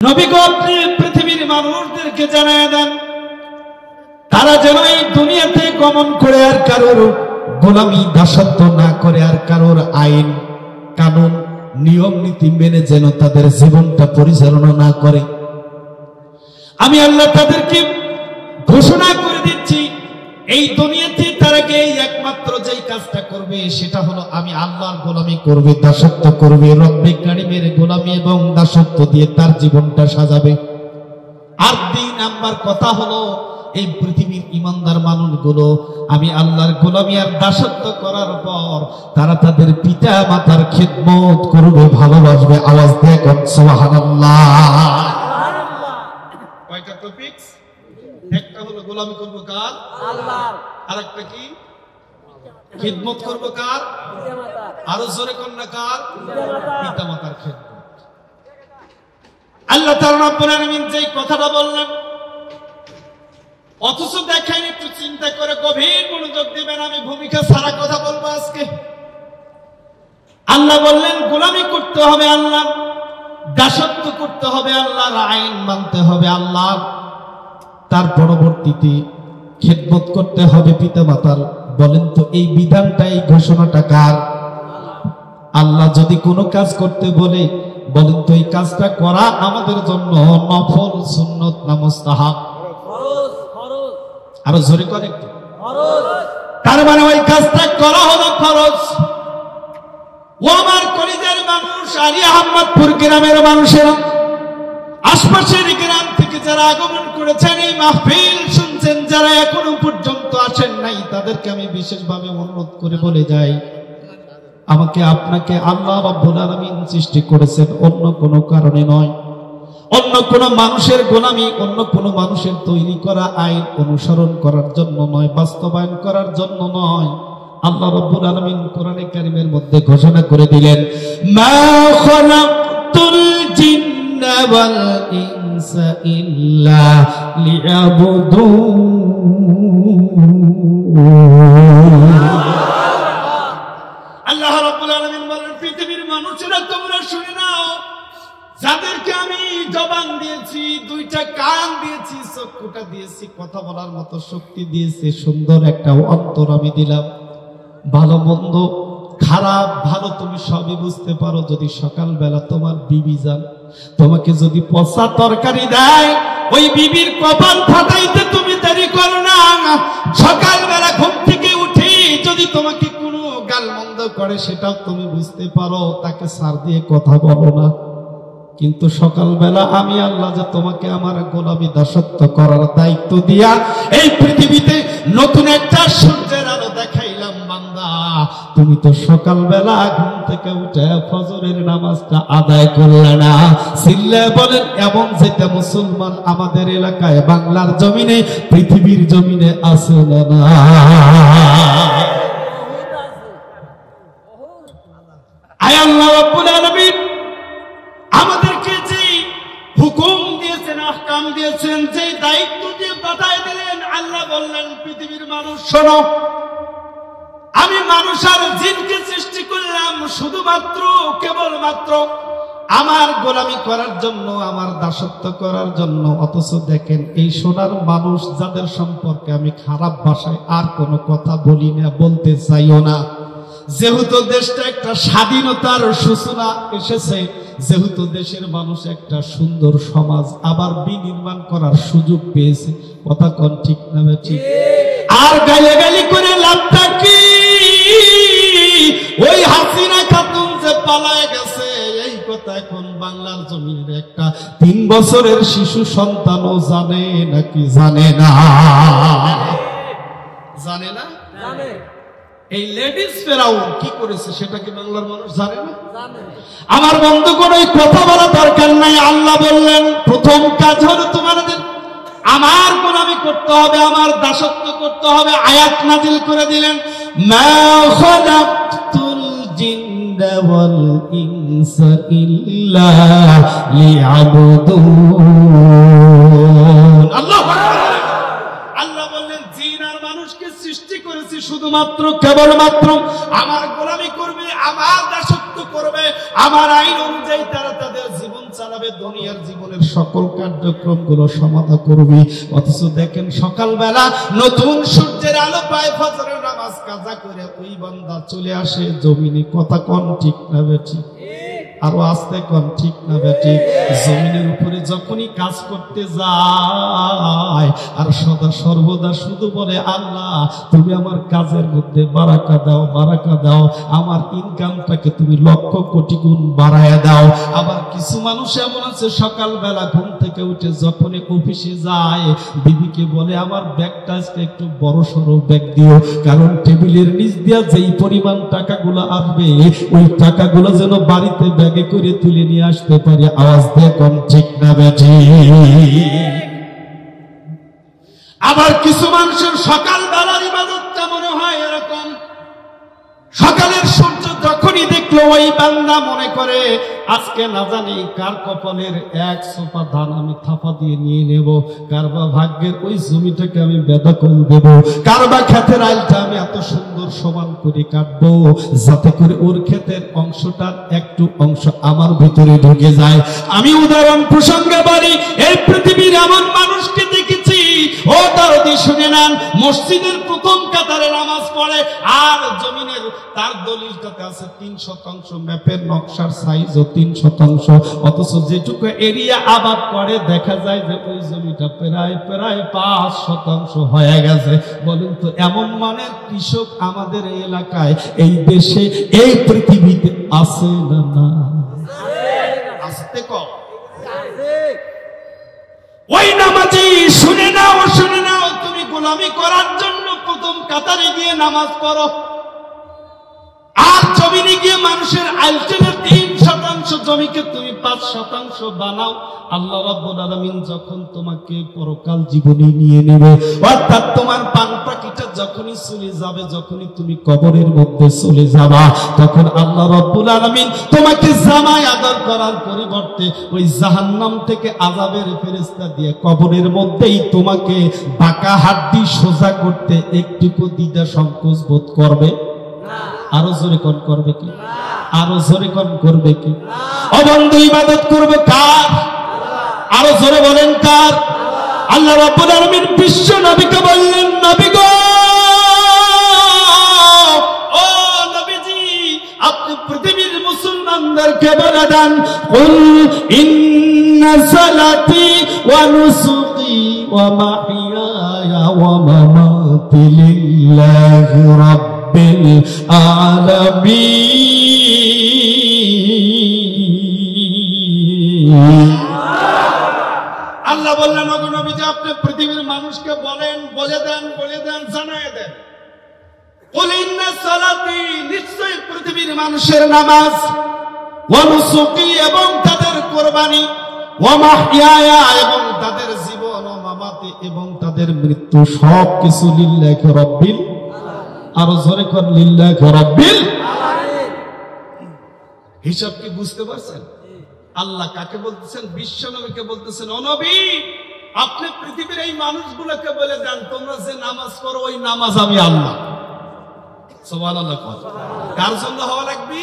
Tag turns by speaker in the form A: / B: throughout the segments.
A: নবী গো আপনি পৃথিবীর মানুষদেরকে জানায় দেন তারা যেন এই দুনিয়াতে গমন করে আর কারোর গোলামি দাসত্ব না করে আর কারোর আইন কানুন নিয়ম নীতি মেনে যেন তাদের জীবনটা পরিচালনা না করে। আমি আল্লাহ তাদেরকে ঘোষণা করে দিচ্ছি এই দুনিয়াতে তারা এই একমাত্র যেই কাজটা করবে সেটা হলো আমি আল্লাহর গোলামি করবে, দাসত্ব করবে, রব্বে কারিমের গোলামি এবং দাসত্ব দিয়ে তার জীবনটা সাজাবে। আর ২ নাম্বার কথা হলো এই পৃথিবীর ইমানদার মানুষগুলো আমি আল্লাহর গোলামি আর দাসত্ব করার পর তারা তাদের পিতা মাতার খিদমত করবে, ভালোবাসবে। আওয়াজ দিয়ে কোন সুবহানাল্লাহ। কয়টা টপিক? একটা হলো গোলামি করব কার? আল্লাহর। আরেকটা কি? খিদমত করব কার? পিতামাতার। আরো জোরে কোন না কার? পিতামাতার খিদমত। আল্লাহ তাআলা রাব্বুল আলামিন যেই কথাটা বললেন অথচ দেখেন একটু চিন্তা করে গভীর মনোযোগ দিবেন, আমি ভূমিকা ছাড়া কথা বলবো আজকে। আল্লাহ বললেন গোলামি করতে হবে আল্লাহ, দাসত্ব করতে হবে আল্লাহর, আইন মানতে হবে আল্লাহ, তার পরবর্তীতে খিদমত করতে হবে পিতামাতার। বলেন তো এই বিধানটা এই ঘোষণাটা কার? আল্লাহ যদি কোনো কাজ করতে বলে বলেন তো এই কাজটা করা আমাদের জন্য নফল, সুন্নত না মুস্তাহাব? আরো জোরে করে একটু। তার মানে ওই কাজটা করা হলো ফরজ। ও আমার কলিজার মানুষ, আলী আহমদপুর গ্রামের মানুষেরা, আশপাশের গ্রাম থেকে যারা আগমন করেছেন এই মাহফিল শুনছেন, যারা এখনো পর্যন্ত আসেন নাই তাদেরকে আমি বিশেষভাবে অনুরোধ করে বলে যাই আমাকে আপনাকে আল্লাহ রাব্বুল আলামিন সৃষ্টি করেছেন অন্য কোনো কারণে নয়, অন্য কোনো মানুষের গোলামি, অন্য কোনো মানুষের তৈরি করা আইন অনুসরণ করার জন্য নয়, বাস্তবায়ন করার জন্য নয়। আল্লাহ রাব্বুল আলামিন কোরআনে কারীমের মধ্যে ঘোষণা করে দিলেন মা খালাকতুল জিন্না ওয়াল ইনসা ইল্লা লিয়াবুদুন। আল্লাহ রাব্বুল আলামিন বলেন পৃথিবীর মানুষেরা তোমরা শুনে নাও, যাদেরকে আমি জবান দিয়েছি, 2টা কান দিয়েছি, চক্ষুটা দিয়েছি, কথা বলার মতো শক্তি দিয়েছি, সুন্দর একটা অন্তর আমি দিলাম, ভালো মন্দ খারাপ ভালো তুমি সবই বুঝতে পারো। যদি সকালবেলা তোমার বিবি যান তোমাকে যদি পচা তরকারি দেয় ওই বিবির কপাল ফাটাইতে তুমি দেরি করো না। সকালবেলা ঘুম থেকে উঠে যদি তোমাকে কোনো গালমন্দ করে সেটাও তুমি বুঝতে পারো, তাকে ছাড় দিয়ে কথা বলো না। কিন্তু সকালবেলা আমি আল্লাহ যে তোমাকে আমার গোলামি দাসত্ব করার দায়িত্ব দিয়া এই পৃথিবীতে নতুন একটা সূর্যের আলো দেখাইলাম, বান্দা তুমি তো সকালবেলা ঘুম থেকে উঠে ফজরের নামাজটা আদায় করলে না। সিল্লে বলেন এমন যেটা মুসলমান আমাদের এলাকায়, বাংলার জমিনে, পৃথিবীর জমিনে আছে না? আয় আল্লাহ রাব্বুল আলামিন আমাদেরকে যে হুকুম দিয়েছেন, আহকাম দিয়েছেন, যে দায়িত্ব দিয়ে বাতায় দিলেন, আল্লাহ বললেন পৃথিবীর মানুষ শোনো, আমি মানুষ আর জিনকে সৃষ্টি করলাম শুধুমাত্র কেবলমাত্র আমার গোলামি করার জন্য, আমার দাসত্ব করার জন্য। অথচ দেখেন এই সোনার মানুষ যাদের সম্পর্কে আমি খারাপ ভাষায় আর কোনো কথা বলি না, বলতে চাইও না, যেহেতু দেশটা একটা স্বাধীনতার সূচনা এসেছে, যেহেতু দেশের মানুষ একটা সুন্দর সমাজ আবার বিনির্মাণ করার সুযোগ পেয়েছে, কথা কোন ঠিক না ঠিক? আর গালাগালি করে লাভটা কি? ওই হাসিনা খাতুন যে পালায় গেছে এই কথা এখন বাংলার জমিনের একটা 3 বছরের শিশু সন্তানও জানে নাকি জানে না? জানে না? জানে। এই লেডিস ফেরাউন কি করেছে সেটা কি বাংলার মানুষ জানে না? জানে। আমার বন্ধুগণ ওই কথা বলা দরকার নাই। আল্লাহ বললেন প্রথম কাজ হলো তোমাদের আমার গোলামি করতে হবে, আমার দাসত্ব করতে হবে। আয়াত নাজিল করে দিলেন মা খালাকতুল জিন্না ওয়াল ইনসা ইল্লা লিয়াবুদুন। আল্লাহু আকবার। আল্লাহ বললেন জিন আর মানুষকে সৃষ্টি করেছি শুধুমাত্র কেবলমাত্র আমার গোলামি করবে, আমার দাসত্ব করবে, আমার আইন অনুযায়ী তারা তাদের জীবন চালাবে, দুনিয়ার জীবনের সকল কার্যক্রমগুলো সমাধা করবি। অথচ দেখেন সকালবেলা নতুন সূর্যের আলো পায়, ফজরের নামাজ কাজা করে ওই বান্দা চলে আসে জমিনে। কথা কোন ঠিক না বেঠিক? আরো আস্তে কোন ঠিক না বেঠিক? জমিনের উপরে যখনই কাজ করতে যায় আর সদা সর্বদা শুধু বলে, আল্লাহ তুমি আমার কাজের মধ্যে বারাকা দাও, বারাকা দাও, আমার ইনকামটাকে তুমি লক্ষ কোটি গুণ বাড়ায় দাও। আবার কিছু মানুষ এমন আছে সকালবেলা ঘুম থেকে উঠে যখনই অফিসে যায় বিবিকে বলে, আমার ব্যাগটা আজকে একটু বড় সড়ো ব্যাগ দিও, কারণ টেবিলের নিচ দিয়া যেই পরিমাণ টাকাগুলো আসবে ওই টাকাগুলো যেন বাড়িতে ব্যাগে করে তুলে নিয়ে আসতে পারে। আওয়াজ দিয়ে কোন ঠিক না বেঠিক? আবার কিছু মানুষের সকালবেলার ইবাদতটা মনে হয় এরকম, সকালের সূর্য যখনই দেখলো ওই বান্দা মনে করে আজকে না জানি কার কপালের এক সোপা ধান আমি থাপা দিয়ে নিয়ে নেব, কার বা ভাগ্যের ওই জমিটাকে আমি বেদখল দেব, কার বা ক্ষেতের আইলটা আমি এত সুন্দর সমান করে কাটবো যাতে করে ওর ক্ষেতের অংশটার একটু অংশ আমার ভিতরে ঢুকে যায়। আমি উদাহরণ প্রসঙ্গে বলি, এই পৃথিবীর এমন মানুষকে দেখেছি, ও দরদি শুনে নেন, মসজিদের প্রথম কাতারে নামাজ পড়ে আর জমিনের তার দলিলটাতে আছে 3% ম্যাপের নকশার সাইজও 3%, অথচ যেটুকু এরিয়া আবাদ করে দেখা যায় যে ওই জমিটা প্রায় 5% হয়ে গেছে। বলুন তো এমন মানের কৃষক আমাদের এই এলাকায়, এই দেশে, এই পৃথিবীতে আছে না? না আসতে কম। ওই নামাজি শুনে নাও, শুনে নাও, তুমি গোলামি করার জন্য প্রথম কাতারে গিয়ে নামাজ পড়ো আর জমিনে গিয়ে মানুষের আইলটেনের 3% জমিকে তুমি 5% বানাও। আল্লাহ রাব্বুল আলামিন যখন তোমাকে পরকাল জীবনে নিয়ে নেবে, অর্থাৎ তোমার পান পাখিটা যখনই চলে যাবে, যখনই তুমি কবরের মধ্যে চলে যাবা, তখন আল্লাহ রাব্বুল আলামিন তোমাকে জামাই আদর করার পরিবর্তে ওই জাহান্নাম থেকে আযাবের ফেরেশতা দিয়ে কবরের মধ্যেই তোমাকে বাঁকা হাড্ডি সোজা করতে একটুকু দ্বিধা সংকোচ বোধ করবে? আরো জোরে কোন করবে কি? আরো জোরে কোন করবে কি? অবন্ধ ইবাদত করবে কার? আরো জোরে বলেন কার? আল্লাহ রাব্বুল আলামিন বিশ্ব নবীকে বললেন, নবী গো, ও নবীজি, আপনি পৃথিবীর মুসলমানদেরকে বলে দেন, কুল ইন্না সালাতি ওয়া নুসুকি ওয়া মাহইয়ায়া ওয়া মামাতি লিল্লাহি রাব্বিল আলামিন। আল্লাহ বললেন, ওগো নবীজি, আপনি পৃথিবীর মানুষকে বলেন, বলে দেন, জানায় দেন, কুল ইন্না সালাতি, নিশ্চয়ই পৃথিবীর মানুষের নামাজ, ওয়া নুসুকি, এবং তাদের কুরবানি, ওয়া মাহইয়ায়া, এবং তাদের জীবন, ওয়া মামাতি, এবং তাদের মৃত্যু, সব কিছু লিল্লাহি রাব্বিল, আরো জোরে কোন লিল্লাহি রাব্বিল আলামিন। হিসাব কি বুঝতে পারছেন? আল্লাহ কাকে বলতেছেন? বিশ্ব নবীকে বলতেছেন, ও নবী, আপনি পৃথিবীর এই মানুষগুলোকে বলে দেন, তোমরা যে নামাজ পড়ো ওই নামাজ আমি আল্লাহ। সুবহানাল্লাহ। কার জন্য হওয়া লাগবে?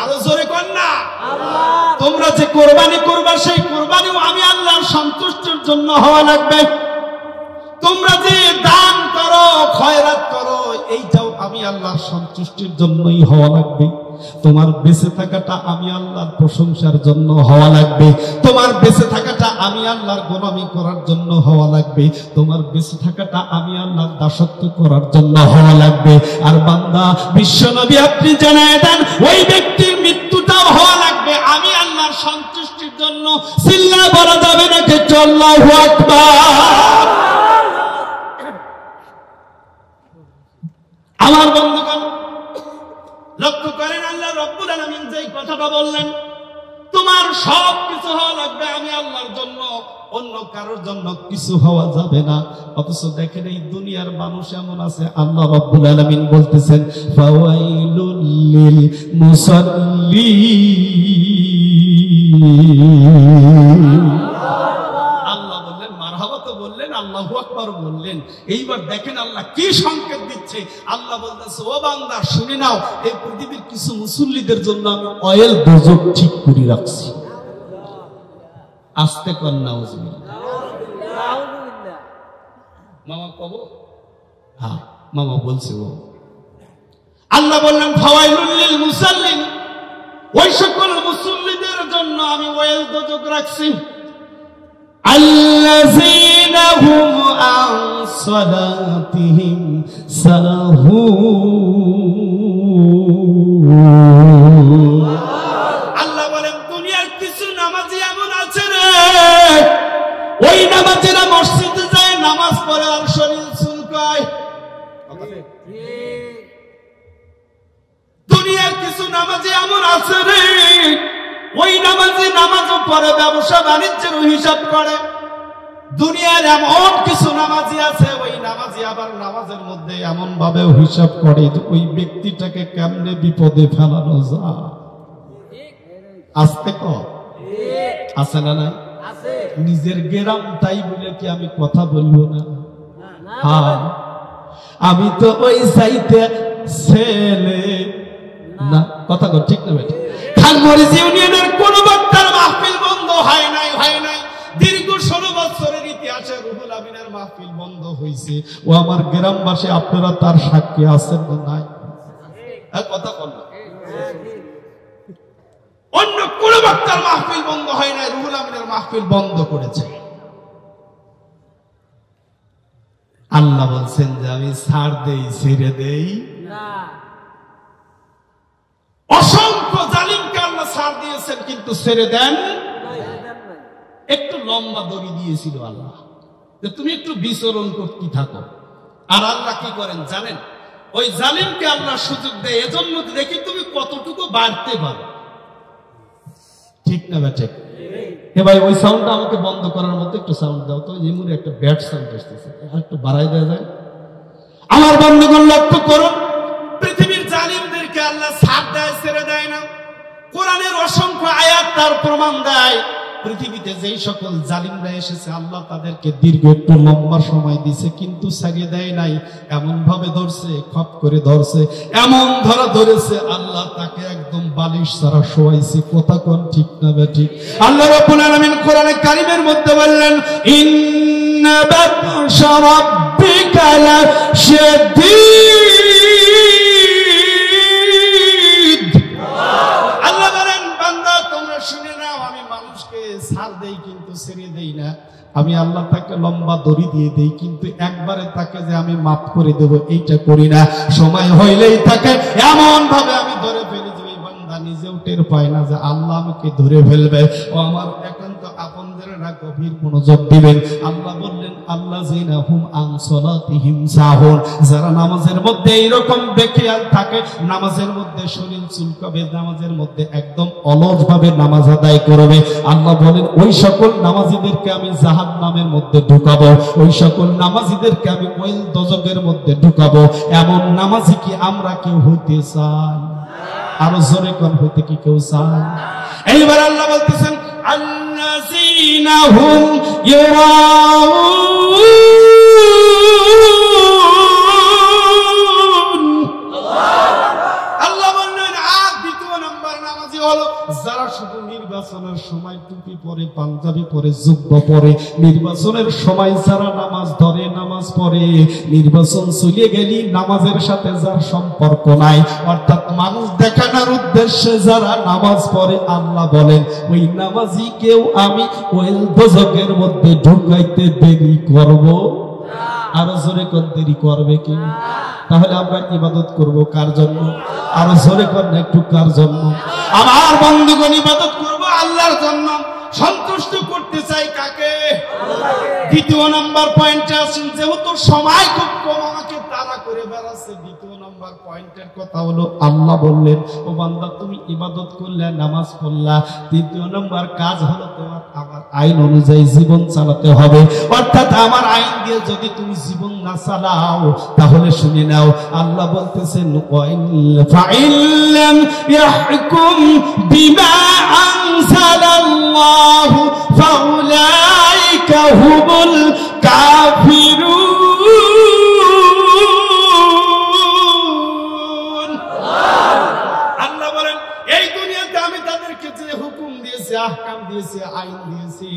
A: আরো জোরে কোন না? তোমরা যে কোরবানি করবা সেই কোরবানিও আমি আল্লাহর সন্তুষ্টির জন্য হওয়া লাগবে। তোমরা যে দান করো, খয়রাত করো, এইটাও আমি আল্লাহর সন্তুষ্টির জন্যই হওয়া লাগবে। তোমার বেঁচে থাকাটা আমি আল্লাহর প্রশংসার জন্য হওয়া লাগবে। তোমার বেঁচে থাকাটা আমি আল্লাহর গোলামি করার জন্য হওয়া লাগবে। তোমার বেঁচে থাকাটা আমি আল্লাহর দাসত্ব করার জন্য হওয়া লাগবে। আর বান্দা, বিশ্বনবী আপনি জানায় দেন, ওই ব্যক্তির মৃত্যুটাও হওয়া লাগবে আমি আল্লাহর সন্তুষ্টির জন্য। সিল্লা বলা যাবে নাকি? আল্লাহু আকবার। আমার বন্ধুগণ, লক্ষ্য করেন, আল্লাহ রাব্বুল আলামিন যেই কথাটা বললেন, তোমার সব কিছু হওয়া লাগবে আমি আল্লাহর জন্য, অন্য কারোর জন্য কিছু হওয়া যাবে না। অথচ দেখেন এই দুনিয়ার মানুষ এমন আছে, আল্লাহ রাব্বুল আলামিন বলতেছেন, ফাওয়াইলুল লিল মুসাল্লিন। আল্লাহ বললেন, মারহাবা তো বললেন, আল্লাহু আকবার বললেন। এইবার দেখেন আল্লাহ কি সংকেত দিচ্ছে। আল্লাহ বলতেছে, ও বান্দা শুনে নাও, এই পৃথিবীর কিছু মুসল্লিদের জন্য আমি অয়েল দোজক ঠিক করে রাখছি। আস্তে কর নাউজুবিল্লাহ। মামা কব, হ্যাঁ মামা বলছে ও। আল্লাহ বললেন ফাওয়াইলুল লিল মুসাল্লিন, ওই সকল মুসল্লিদের জন্য আমি ওয়াইল দোজক রাখছি, আল্লাযীনা হুম আন সালাতিহিম সাহুন। আল্লাহ বলেন দুনিয়ার কিছু নামাজি এমন আছে রে, ওই নামাজিরা মসজিদে যায় নামাজ পড়ে আর শরীর চুলকায়। দুনিয়ার কিছু নামাজি এমন আছে রে, ওই নামাজি নামাজও পড়ে, ব্যবসা বাণিজ্যের হিসাব করে। দুনিয়ার এমন কিছু নামাজি আছে, ওই নামাজি আবার নামাজের মধ্যে এমন ভাবে হিসাব করে ওই ব্যক্তিটাকে কেমনে বিপদে ফেলানো যায়। আস্তে কর, আছে না নাই? নিজের গ্রাম তাই বলে কি আমি কথা বলবো না? হ্যাঁ, আমি তো ওই সাইতে ছেলে না, কথা কর ঠিক না বেটা? খানমরিচ ইউনিয়নের কোন বক্তার মাহফিল বন্ধ হয় নাই। দীর্ঘ 16 বছরের ইতিহাসে রুহুল আমিনের মাহফিল বন্ধ হয়েছে। ও আমার গ্রামবাসী, আপনারা তার সাক্ষী আছেন না নাই? কথা বল। অন্য কোন বক্তার মাহফিল বন্ধ হয় নাই, রুহুল আমিনের মাহফিল বন্ধ করেছে। আল্লাহ বলছেন যে আমি ছাড় দেই, ছেড়ে দেই না। অসংখ্য জালিমকে আল্লাহ ছাড় দিয়েছেন কিন্তু ছেড়ে দেন। একটু লম্বা দড়ি দিয়েছিল আল্লাহ, যে তুমি একটু বিচরণ করতে থাকো। আর আল্লাহ কি করেন জানেন? ওই জালিমকে আল্লাহ সুযোগ দেয় এজন্য দেখি তুমি কতটুকু বাড়তে পারো। ঠিক না বেটা? এ ভাই ওই সাউন্ডটা আমাকে বন্ধ করার মতো একটু সাউন্ড দাও তো। এমন একটা ব্যাড সাউন্ড আসতেছে, একটু বাড়াই দেওয়া যায়? আমার বন্ধুগণ লক্ষ্য করো, পৃথিবীর জালিমদেরকে আল্লাহ ছাড় দেয়, ছেড়ে দেয় না। কোরআনের অসংখ্য আয়াত তার প্রমাণ দেয়। পৃথিবীতে যেই সকল জালিমরা এসেছে আল্লাহ তাদেরকে দীর্ঘ একটু লম্বা সময় দিছে, কিন্তু ছাড়িয়ে দেয় নাই। এমন ভাবে ধরছে, খপ করে ধরছে, এমন ধরা ধরেছে আল্লাহ তাকে একদম বালিশ ছাড়া শোয়াইছে। কথা কোন ঠিক না বেঠিক? আল্লাহ রাব্বুল আলামিন কোরআনে কারীমের মধ্যে বললেন ইন্না বাতশা রাব্বিকা লাশাদীদ। আল্লাহ বলেন বান্দা তোমরা শুনে নাও, আমি মানুষকে ছাড় দেই কিন্তু ছেড়ে দেই না। আমি আল্লাহ তাকে লম্বা দড়ি দিয়ে দেই, কিন্তু একবারে তাকে যে আমি মাফ করে দেব এইটা করি না। সময় হইলেই তাকে এমন ভাবে আমি ধরে ফেলি যে বান্দা নিজেও টের পায় না যে আল্লাহ আমাকে ধরে ফেলবে। ও আমার একান্ত আপনজনেরা গভীর মনোযোগ দিবেন। আল্লাহ বললেন আল্লাযীনা হুম আন সালাতিহিম সাহুন, যারা নামাজের মধ্যে এইরকম বেখেয়াল থাকে, নামাজের মধ্যে শরীর চুলকাবে, নামাজের মধ্যে একদম অলস ভাবে নামাজ আদায় করবে। আল্লাহ বলেন ওই সকল নামাজীদেরকে আমি জাহান্নামের মধ্যে ঢুকাবো, ওই সকল নামাজীদেরকে আমি ওই দোজখের মধ্যে ঢুকাবো। এমন নামাজি কি আমরা কেউ হইতে চাই? আরো জোরে কোন হইতে কি কেউ চায়? এইবার আল্লাহ বলতেছেন আল্লাযীনা হুম ইউরাউন। আল্লাহ বললেন আর দ্বিতীয় নাম্বার নামাজি হলো যারা শুধু নির্বাচনের সময় টুপি পরে, পাঞ্জাবি পরে, জুব্বা পরে, নির্বাচনের সময় যারা নামাজ ধরে, নামাজ পড়ে, নির্বাচন চলে গেলি নামাজের সাথে যার সম্পর্ক নাই, অর্থাৎ মানুষ দেখানোর উদ্দেশ্যে যারা নামাজ পড়ে, আল্লাহ বলেন ওই নামাজি কেউ আমি ওই দোজখের মধ্যে ঢুকাইতে দেরি করব। আরো জোরে কোন দেরি করবে কি? তাহলে আমরা ইবাদত করব কার জন্য? আরো জোরে কোন একটু কার জন্য? আমার বন্ধুগণ ইবাদত করব আল্লাহর জন্য। সন্তুষ্ট করতে চাই কাকে? দ্বিতীয় নাম্বার পয়েন্টে আসেন, যেহেতু সময় খুব কম আমাকে তাড়া করে বেড়াচ্ছে, দ্বিতীয় নাম্বার পয়েন্টের কথা হলো আল্লাহ বললেন ও বান্দা তুমি ইবাদত করলে, নামাজ পড়লা, দ্বিতীয় নাম্বার কাজ হলো তোমার আমার আইন অনুযায়ী জীবন চালাতে হবে। অর্থাৎ আমার আইন দিয়ে যদি তুমি জীবন না চালাও তাহলে শুনে নাও আল্লাহ বলতেছেন ফাইল্লাম ইয়াহকুম বিমা আনজালাল্লাহু ফাউলাইকা হুমুল কাফিরুন। আল্লাহ বলেন এই দুনিয়াতে আমি তাদেরকে যে হুকুম দিয়েছি, আহকাম দিয়েছি, আইন দিয়েছি,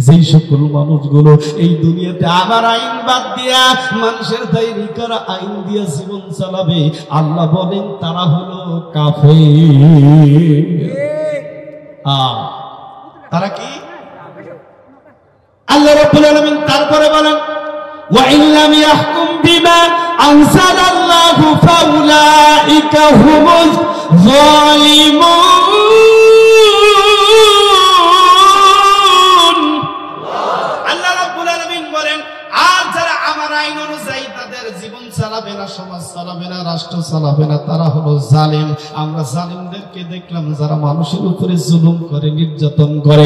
A: যেই সকল মানুষগুলো এই দুনিয়াতে আমার আইন বাদ দিয়া মানুষের তৈরি করা আইন দিয়া জীবন চালাবে, আল্লাহ বলেন তারা হলো কাফের। তারা কি? আল্লাহ রাব্বুল আলামিন তারপরে বলেন ওয়া ইল্লাম ইয়াহকুম বিমা আনজালাল্লাহু ফাউলাইকা হুমুজ যালিমুন। আল্লাহ রাব্বুল আলামিন বলেন আর যারা আমার আইন অনুযায়ী তাদের জীবন চালাবে না, সমাজ চালাবে না, রাষ্ট্র চালাবে না, তারা হলো জালিম। আমরা জালিমদেরকে দেখলাম যারা মানুষের উপরে জুলুম করে, নির্যাতন করে।